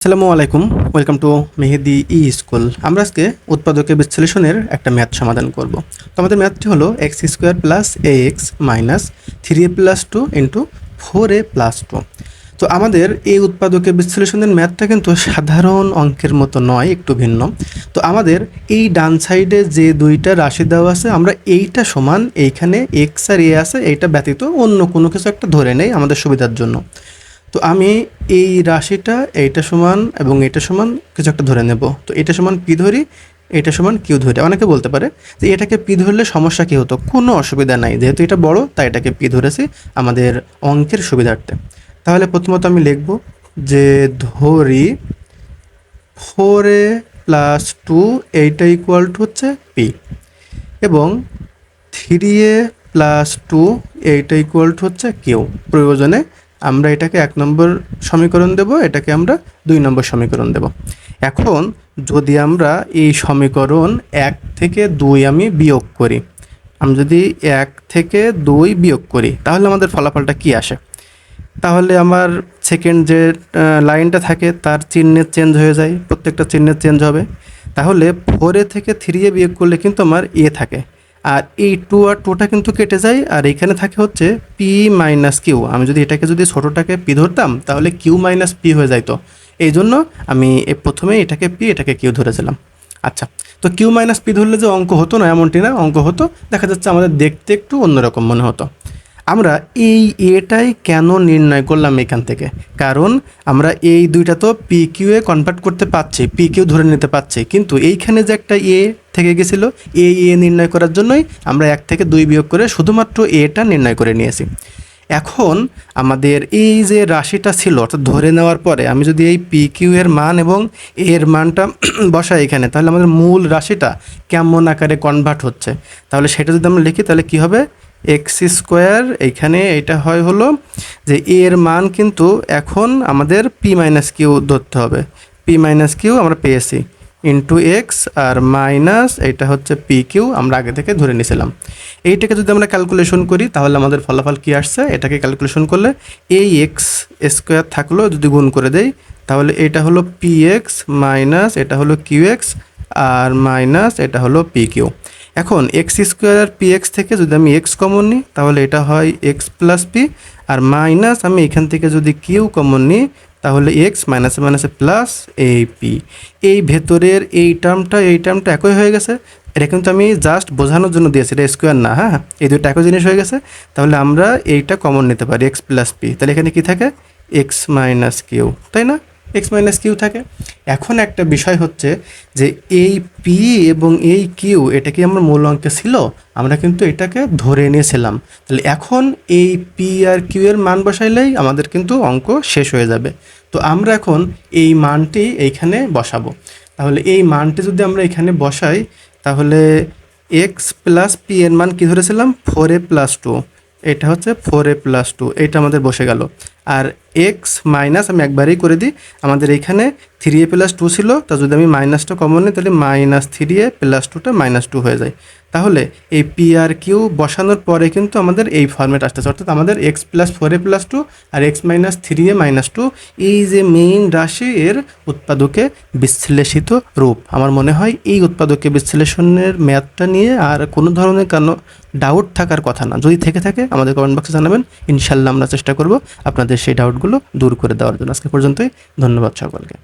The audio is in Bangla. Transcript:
আসসালামু আলাইকুম, ওয়েলকাম টু মেহেদি স্কুল। আমরা আজকে উৎপাদকে বিশ্লেষণের একটা ম্যাথ সমাধান করব। তো আমাদের ম্যাথটি হলো x square plus a x minus 3a plus 2 into 4a plus 2। তো আমাদের এই উৎপাদকে বিশ্লেষণের ম্যাথটা কিন্তু সাধারণ অঙ্কের মতো নয়, একটু ভিন্ন। তো আমাদের এই ডান সাইডে যে দুইটা রাশি দেওয়া আছে, আমরা এইটা সমান এইখানে এক্স আর এ আছে, এইটা ব্যতীত অন্য কোনো কিছু একটা ধরে নেই আমাদের সুবিধার জন্য। তো আমি এই রাশিটা এইটা সমান এবং এটা সমান কিছু একটা ধরে নেব। তো এটা সমান পি ধরি, এটা সমান কিউ ধরি। অনেকে বলতে পারে যে এটাকে পি ধরলে সমস্যা কী হতো, কোনো অসুবিধা নাই, যেহেতু এটা বড় তাই এটাকে পি ধরেছি আমাদের অঙ্কের সুবিধার্থে। তাহলে প্রথমত আমি লিখব যে ধরি 4a প্লাস 2 এইটা ইকুয়াল টু হচ্ছে পি, এবং 3a প্লাস 2 এইটা ইকুয়াল টু হচ্ছে কিউ। প্রয়োজনে আমরা এটাকে 1 নম্বর সমীকরণ দেব, এটাকে আমরা 2 নম্বর সমীকরণ দেব। এখন যদি আমরা এই সমীকরণ 1 থেকে 2 আমি বিয়োগ করি, আমি যদি 1 থেকে 2 বিয়োগ করি তাহলে আমাদের ফলাফলটা কি আসে? তাহলে আমার সেকেন্ড যে লাইনটা থাকে তার চিহ্নের চেঞ্জ হয়ে যায়, প্রত্যেকটা চিহ্নের চেঞ্জ হবে। তাহলে 4a থেকে 3a বিয়োগ করলে কিন্তু আমার এ থাকে, আর এই 2 আর 2টা কিন্তু কেটে যায়, আর এইখানে থাকে হচ্ছে পি মাইনাস কিউ। আমি যদি এটাকে যদি ছোটোটাকে পি ধরতাম তাহলে কিউ মাইনাস পি হয়ে যাইতো। এই জন্য আমি প্রথমে এটাকে পি এটাকে কিউ ধরেছিলাম। আচ্ছা, তো কিউ মাইনাস পি ধরলে যে অঙ্ক হতো না এমনটি না, অঙ্ক হতো, দেখা যাচ্ছে আমাদের দেখতে একটু অন্যরকম মনে হতো। আমরা এই এটাই কেন নির্ণয় করলাম এখান থেকে? কারণ আমরা এই দুইটা তো পি কিউ এ কনভার্ট করতে পারছি, পি কিউ ধরে নিতে পারছি, কিন্তু এইখানে যে একটা এ থেকে গেছিলো, এই এ নির্ণয় করার জন্যই আমরা 1 থেকে 2 বিয়োগ করে শুধুমাত্র এটা নির্ণয় করে নিয়েছি। এখন আমাদের এই যে রাশিটা ছিল, অর্থাৎ ধরে নেওয়ার পরে আমি যদি এই পি কিউ এর মান এবং এর মানটা বসাই এখানে, তাহলে আমাদের মূল রাশিটা কেমন আকারে কনভার্ট হচ্ছে, তাহলে সেটা যদি আমরা লিখি তাহলে কী হবে? এক্স স্কোয়ার, এইখানে এটা হয় হলো যে এর মান কিন্তু এখন আমাদের পি মাইনাস কিউ ধরতে হবে। পি মাইনাস কিউ আমরা পেয়েছি ইন্টু এক্স, আর মাইনাস এটা হচ্ছে পি কিউ আমরা আগে থেকে ধরে নিয়েছিলাম। এইটাকে যদি আমরা ক্যালকুলেশন করি তাহলে আমাদের ফলাফল কী আসছে? এটাকে ক্যালকুলেশন করলে এই এক্স স্কোয়ার থাকলো যদি গুণ করে দেই তাহলে এটা হলো পি এক্স মাইনাস এটা হলো কিউ এক্স, আর মাইনাস এটা হলো পি কিউ। এখন এক্স স্কোয়ার আর পি এক্স থেকে যদি আমি এক্স কমন নিই তাহলে এটা হয় এক্স প্লাস পি, আর মাইনাস আমি এখান থেকে যদি কিউ কমন নিই তাহলে এক্স মাইনাসে মাইনাসে প্লাস এই পি। এই ভেতরের এই টার্মটা একই হয়ে গেছে। এটা কিন্তু আমি জাস্ট বোঝানোর জন্য দিয়েছি, এটা স্কোয়ার না। হ্যাঁ, এই দুটো একই জিনিস হয়ে গেছে। তাহলে আমরা এইটা কমন নিতে পারি, এক্স প্লাস পি। তাহলে এখানে কী থাকে? এক্স মাইনাস কিউ, তাই না? এক্স মাইনাস কিউ থাকে। এখন একটা বিষয় হচ্ছে যে এই পি এবং এই কিউ এটা কি আমার মূল অঙ্কে ছিল? আমরা কিন্তু এটাকে ধরে নিয়েছিলাম। তাহলে এখন এই পি আর কিউ এর মান বসাইলেই আমাদের কিন্তু অঙ্ক শেষ হয়ে যাবে। তো আমরা এখন এই মানটি এইখানে বসাবো। তাহলে এই মানটি যদি আমরা এখানে বসাই তাহলে এক্স প্লাস পি এর মান কী ধরেছিলাম? 4a প্লাস 2, এটা হচ্ছে 4a প্লাস 2, এইটা আমাদের বসে গেল। আর এক্স মাইনাস আমি একবারেই করে দিই, আমাদের এইখানে 3a প্লাস 2 ছিল, তা যদি আমি মাইনাসটা কমন নিই তাহলে মাইনাস 3a প্লাস 2টা মাইনাস 2 হয়ে যায়। তাহলে এই পি আর কিউ বসানোর পরে কিন্তু আমাদের এই ফর্মেট আসতেছে, অর্থাৎ আমাদের এক্স প্লাস 4a প্লাস 2 আর এক্স মাইনাস 3a মাইনাস 2, এই যে মেইন রাশি এর উৎপাদকে বিশ্লেষিত রূপ। আমার মনে হয় এই উৎপাদকে বিশ্লেষণের ম্যাথটা নিয়ে আর কোনো ধরনের ডাউট থাকার কথা না। যদি থেকে থাকে আমাদের কমেন্ট বক্সে জানাবেন, ইনশাল্লাহ আমরা চেষ্টা করব আপনাদের সেই ডাউটগুলো দূর করে দেওয়ার জন্য। আজকে পর্যন্তই, ধন্যবাদ সকলকে।